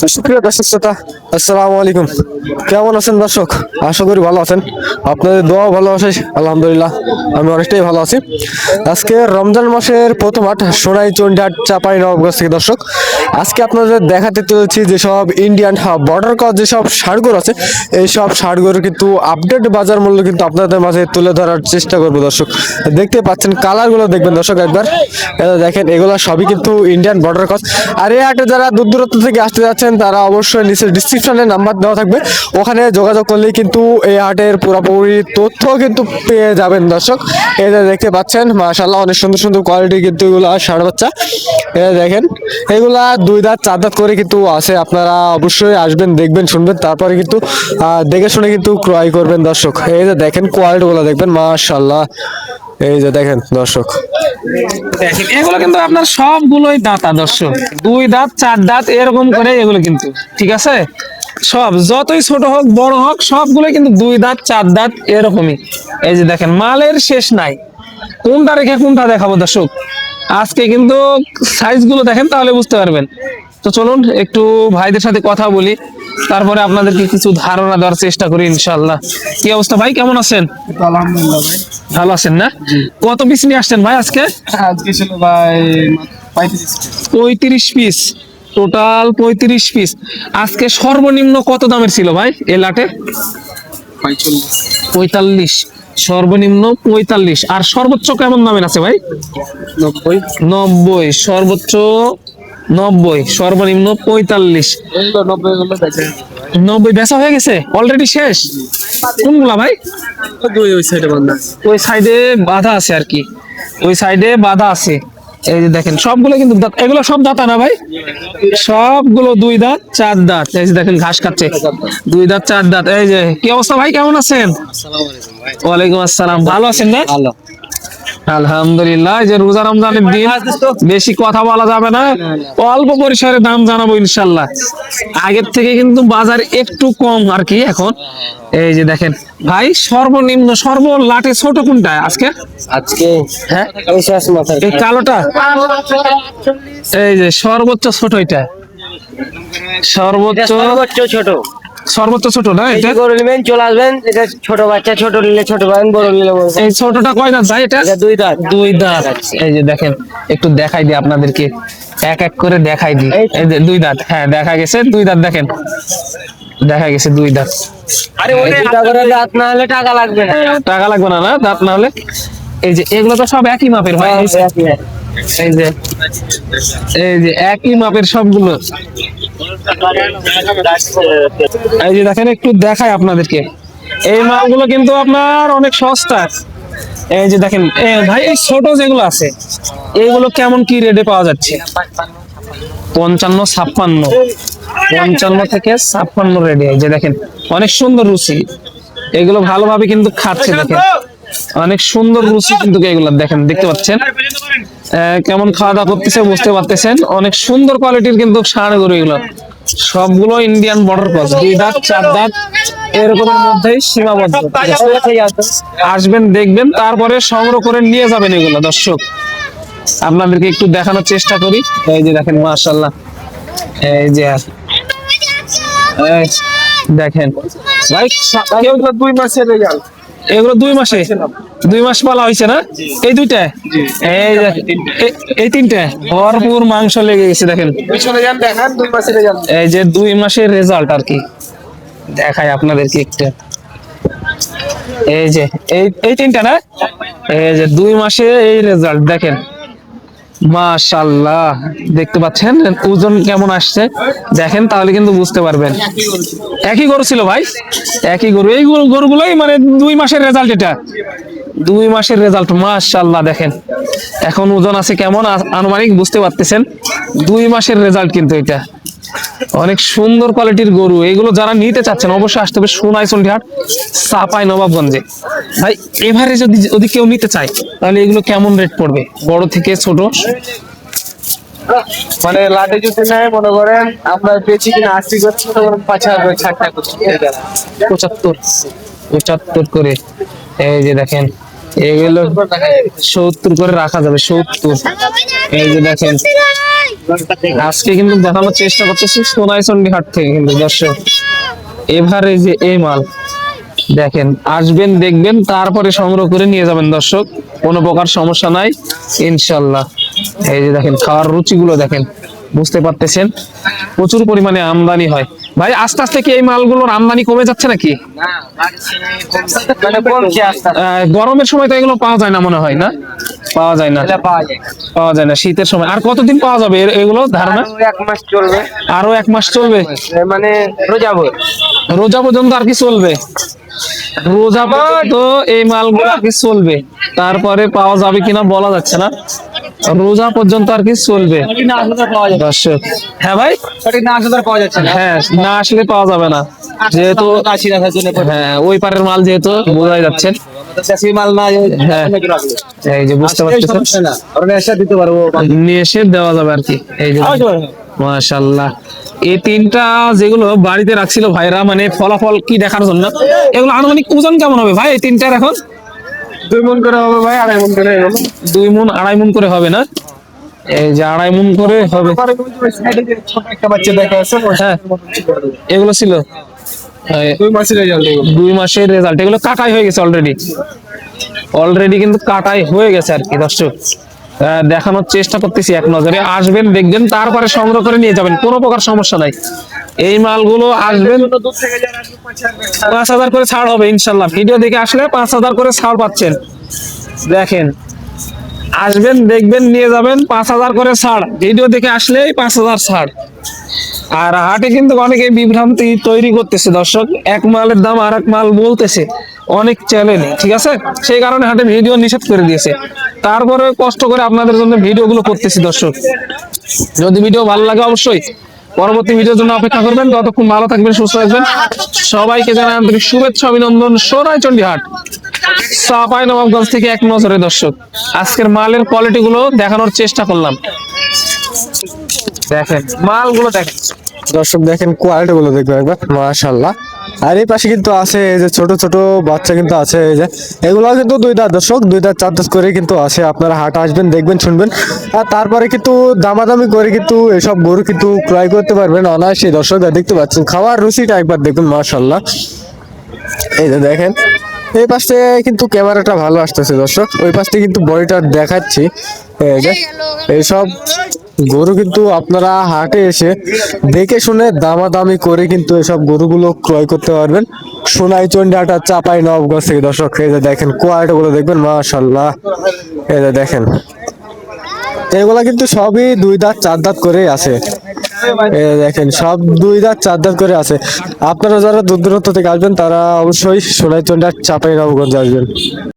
সুপ্রিয় দর্শক শ্রোতা, আসসালামু আলাইকুম। কেমন আছেন দর্শক? আশা করি ভালো আছেন। আপনাদের দোয়া ভালোবাসে আলহামদুলিল্লাহ আমি অনেকটাই ভালো আছি। আজকে রমজান মাসের প্রথম হাট সোনাই চন্ডিহাট চাঁপাইনবাবগঞ্জ থেকে দর্শক আজকে আপনাদের দেখাতে চলেছি যেসব ইন্ডিয়ান বর্ডার ক্রস যেসব ষাঁড়গরু আছে, এইসব ষাঁড়গরু কিন্তু আপডেট বাজার মূল্য কিন্তু আপনাদের মাঝে তুলে ধরার চেষ্টা করবো দর্শক। দেখতে পাচ্ছেন কালারগুলো দেখবেন দর্শক একবার, এটা দেখেন এগুলো সবই কিন্তু ইন্ডিয়ান বর্ডার ক্রস। আর এই হাটে যারা দূর দূরান্ত থেকে আসতে যাচ্ছেন তারা অবশ্যই নিচে ডিসক্রিপশনে নাম্বার দেওয়া থাকবে, ওখানে যোগাযোগ করলেই কিন্তু এই হাটের পুরোপুরি তথ্য কিন্তু পেয়ে যাবেন দর্শক। এটা দেখতে পাচ্ছেন মাশাআল্লাহ অনেক সুন্দর সুন্দর কোয়ালিটি কিন্তু এগুলো ষাঁড় বাচ্চা। এটা দেখেন এগুলা 2 দাঁত 4 দাঁত করে কিন্তু আছে, আপনারা অবশ্যই আসবেন দেখবেন শুনবেন তারপরে কিন্তু দেখে শুনে কিন্তু ক্রয় করবেন দর্শক। এই যে দেখেন কোয়ালিটি গুলো দেখবেন মাশাআল্লাহ, এই যে দেখেন দর্শক দেখেন এগুলো কিন্তু আপনার সবগুলোই দাঁতা দর্শক, 2 দাঁত 4 দাঁত এরকম করে এগুলো কিন্তু ঠিক আছে। সব যতই ছোট হোক বড় হোক সবগুলো কিন্তু 2 দাঁত 4 দাঁত এরকমই। এই যে দেখেন মালের শেষ নাই, কোনটা রেখে কোনটা দেখাবো দর্শক। আজকে কিন্তু সাইজ গুলো দেখেন তাহলে বুঝতে পারবেন। তো চলুন একটু ভাইদের সাথে কথা বলি, তারপরে আপনাদেরকে কিছু ধারণা দেওয়ার চেষ্টা করি ইনশাআল্লাহ। কি অবস্থা ভাই, কেমন আছেন? আলহামদুলিল্লাহ ভাই। ভালো আছেন না? কত পিস নিয়ে আসছেন ভাই আজকে? আজকে ছিল ভাই 35 পিস, টোটাল 35 পিস। আজকে সর্বনিম্ন কত দামের ছিল ভাই এই লাটে? 45। সর্বনিম্ন 45 আর সর্বোচ্চ কেমন দামের আছে ভাই? 90। সর্বোচ্চ 90, সর্বনিম্ন 45। 90 বেচা হয়ে গেছে অলরেডি, শেষ। কোনগুলা ভাই? ওই সাইডে বাধা আছে আর কি, ওই সাইডে বাধা আছে। এই যে দেখেন সবগুলো কিন্তু দাঁত, এগুলো সব দাঁতা না ভাই? সবগুলো 2 দাঁত 4 দাঁত। এই যে দেখেন ঘাস খাচ্ছে, 2 দাঁত 4 দাঁত। এই যে কি অবস্থা ভাই, কেমন আছেন? ওয়ালাইকুম আসসালাম, ভালো আছেন না? আলহামদুলিল্লাহ। এই যে রোজা রমজানের দিন, বেশি কথা বলা যাবে না, অল্প পরিসরে দাম জানাবো ইনশাল্লাহ। আগের থেকে কিন্তু বাজার একটু কম আর কি এখন। এই যে দেখেন ভাই সর্বনিম্ন লাটে ছোট কোনটা আজকে? হ্যাঁ এই কালোটা, এই যে সর্বোচ্চ ছোট এটা, সর্বোচ্চ ছোট না এটা? গরু নেবেন চলে আসবেন, এটা ছোট বাচ্চা, ছোট নিলে ছোট পাবেন, বড় নিলে বড়। এই ছোটটা কয় দাঁত ভাই এটা? 2 দাঁত। 2 দাঁত। এই যে দেখেন একটু দেখাই দিই আপনাদেরকে, এক এক করে দেখাই দিই। এই যে 2 দাঁত, হ্যাঁ দেখা গেছে 2 দাঁত, দেখেন দেখা গেছে 2 দাঁত। আরে ওই দুটা করে দাঁত না হলে টাকা লাগবে না। টাকা লাগবে না, না দাঁত না হলে। এই যে এগুলো তো সব একই মাপের ভাই, এই যে এই যে একই মাপের সবগুলো। এই যে দেখেন একটু দেখাই আপনাদেরকে, এই মালগুলো কিন্তু আপনার অনেক সস্তা। এই যে দেখেন ভাই এই ছোট যেগুলো আছে এইগুলো কেমন কি রেটে পাওয়া যাচ্ছে? 55, 56, 55 থেকে 56 রেটে। এই যে দেখেন অনেক সুন্দর রুচি, এগুলো ভালোভাবে কিন্তু খাচ্ছে। দেখেন অনেক সুন্দর রুচি কিন্তু এগুলো, দেখেন দেখতে পাচ্ছেন কেমন খাওয়া দাওয়া করতেছে, বুঝতে পারতেছেন। অনেক সুন্দর কোয়ালিটির কিন্তু ষাঁড় গরু এগুলো, সবগুলো ইন্ডিয়ান বর্ডার ক্রস, 2 দাঁত 4 দাঁত এরকমের মধ্যেই সীমাবদ্ধ। আসবেন দেখবেন তারপরে সংগ্রহ করে নিয়ে যাবেন এগুলো দর্শক। আপনাদেরকে একটু দেখানোর চেষ্টা করি। এই যে দেখেন মাশাআল্লাহ, এই যে দেখেন ভাই এগুলো 2 মাসের রেজাল্ট, এগুলো 2 মাসে 2 মাস পালা হয়েছে না? এই দুইটা, এই 3টে ভরপুর মাংস লেগে গেছে। দেখেন এই যে 2 মাসের রেজাল্ট আর কি, দেখাই আপনাদেরকে একটু। এই যে এই 3টা না, এই যে 2 মাসে এই রেজাল্ট দেখেন মাশাআল্লাহ। দেখতে পাচ্ছেন ওজন কেমন আসছে, দেখেন তাহলে কিন্তু বুঝতে পারবেন। একই গরু ছিল ভাই, একই গরু। এই গরুগুলোই মানে 2 মাসের রেজাল্ট, এটা 2 মাসের রেজাল্ট মাশাআল্লাহ। দেখেন এখন ওজন আছে কেমন আনুমানিক বুঝতে পারতেছেন, 2 মাসের রেজাল্ট কিন্তু এটা। অনেক সুন্দর কোয়ালিটির গরু, এগুলো যারা নিতে চাচ্ছেন অবশ্যই আসতে হবে সোনাই চন্ডিহাট চাঁপাইনবাবগঞ্জে। ভাই এভারেজ যদি কেউ নিতে চায় তাহলে এগুলো কেমন রেট পড়বে বড় থেকে ছোট? মানে লাটে যদি নেয় মনে করেন আমরা বেশি কিনা 80 করছি, 5000 60 টাকা করছি, 75 করে। এই যে দেখেন এগুলো 70 করে রাখা যাবে, 70। এই যে দেখেন আজকে কিন্তু দেখানোর চেষ্টা করতেছি সোনাইচন্ডী হাট থেকে কিন্তু দর্শক। এবারে যে এই মাল দেখেন, আসবেন দেখবেন তারপরে সংগ্রহ করে নিয়ে যাবেন দর্শক, কোনো প্রকার সমস্যা নাই ইনশাল্লাহ। এই যে দেখেন খাওয়ার রুচিগুলো দেখেন, বুঝতে পারতেছেন প্রচুর পরিমাণে আমদানি হয়। ভাই আস্তে আস্তে কি এই মালগুলোর আমদানি কমে যাচ্ছে নাকি? মানে কমছে আস্তে আস্তে। গরমের সময় তো এগুলো পাওয়া যায় না মনে হয়, না পাওয়া যায় না, এটা পাওয়া যায়। পাওয়া যায় না শীতের সময়। আর কতদিন পাওয়া যাবে এগুলো ধারণা? আরো 1 মাস চলবে, আরো 1 মাস চলবে, মানে রোজা ভোর। রোজা পর্যন্ত আর কি চলবে? রোজা পর্যন্ত এই মালগুলো আর কি চলবে, তারপরে পাওয়া যাবে কিনা বলা যাচ্ছে না। রোজা পর্যন্ত আর কি চলবে দর্শক। হ্যাঁ ভাই, সঠিক না আসলে পাওয়া যাচ্ছে না। হ্যাঁ না আসলে পাওয়া যাবে না, যেহেতু আশি রাখার জন্য হ্যাঁ ওই পারের মাল যেহেতু বোঝাই যাচ্ছে। চাষি মাল না হ্যাঁ এই যে বুঝতে পারতেছেন, সমস্যা না, ওরা এসে দিতে পারবো। নিয়ে এসে দেওয়া যাবে আর কি। এই যে মাশাআল্লাহ, এই তিনটা যেগুলো বাড়িতে রাখছিল ভাইরা, মানে ফলাফল কি দেখার জন্য, এগুলো আনুমানিক ওজন কেমন হবে ভাই এই তিনটার এখন? 2 মণ করে হবে ভাই, 2.5 মণ করে হবে। 2 মণ 2.5 মণ করে হবে না? এই যে 2.5 মণ করে হবে। সাইডে যে ছোট একটা বাচ্চা দেখা আছে, হ্যাঁ এগুলো ছিল 2 মাসের রেজাল্ট এগুলো। 2 মাসের রেজাল্ট, এগুলো কাটাই হয়ে গেছে অলরেডি, অলরেডি কিন্তু কাটাই হয়ে গেছে আর কি দর্শক। দেখানোর চেষ্টা করতেছি এক নজরে, আসবেন দেখবেন তারপরে সংগ্রহ করে নিয়ে যাবেন, কোনো প্রকার সমস্যা নাই। এই মালগুলো আসবেন, 5,000 করে ছাড় হবে ইনশাল্লাহ। ভিডিও দেখে আসলে 5,000 করে ছাড় পাচ্ছেন। দেখেন আসবেন দেখবেন নিয়ে যাবেন, 5,000 করে ছাড়, ভিডিও দেখে আসলে 5,000 ছাড়। আর হাটে কিন্তু অনেকে বিভ্রান্তি তৈরি করতেছে দর্শক, এক মালের দাম আর এক মাল বলতেছে অনেক চ্যানেলে, ঠিক আছে? সেই কারণে হাটে ভিডিও নিষেধ করে দিয়েছে। তারপরে কষ্ট করে আপনাদের জন্য ভিডিওগুলো করতেছি দর্শক। যদি ভিডিও ভালো লাগে অবশ্যই পরবর্তী ভিডিওর জন্য অপেক্ষা করবেন। ততক্ষণ ভালো থাকবেন, সুস্থ থাকবেন। সবাইকে জানাই আন্তরিক শুভেচ্ছা অভিনন্দন। সোনাইচন্ডী হাট, চাঁপাইনবাবগঞ্জ থেকে এক নজরে দর্শক আজকের মালের কোয়ালিটি গুলো দেখানোর চেষ্টা করলাম। দেখেন মালগুলো দেখেন দর্শক, দেখেন কোয়ালিটি গুলো দেখবেন একবার, মাশাআল্লাহ। আর এই পাশে কিন্তু আছে এই যে ছোট ছোট বাচ্চা কিন্তু আছে, এই যে এগুলো কিন্তু 2 দাঁত দর্শক, 2 দাঁত 4 দাঁত করে কিন্তু আছে। আপনারা হাট আসবেন দেখবেন শুনবেন, আর তারপরে কিন্তু দামাদামি করে কিন্তু এসব গরু কিন্তু ক্রয় করতে পারবেন অনায়াসে দর্শক। আর দেখতে পাচ্ছেন খাওয়ার রুচিটা একবার দেখবেন, মাশাআল্লাহ। এই যে দেখেন এই পাশে কিন্তু ক্যামেরাটা ভালো আসতেছে দর্শক, ওই পাশে কিন্তু বডিটা দেখাচ্ছি। এই যে এইসব গরু কিন্তু আপনারা হাটে এসে দেখে শুনে দামাদামি করে কিন্তু এসব গরুগুলো ক্রয় করতে পারবেন সোনাইচন্ডী হাট, চাঁপাইনবাবগঞ্জ থেকে দর্শক। এই যে দেখেন কোয়ালিটি গুলো দেখবেন, মাশাআল্লাহ। এই যে দেখেন এগুলা কিন্তু সবই 2 দাঁত 4 দাঁত করে আছে। এই যে দেখেন সব 2 দাঁত 4 দাঁত করে আছে। আপনারা যারা দূর দূরান্ত থেকে আসবেন তারা অবশ্যই সোনাইচন্ডী হাট, চাঁপাইনবাবগঞ্জ আসবেন।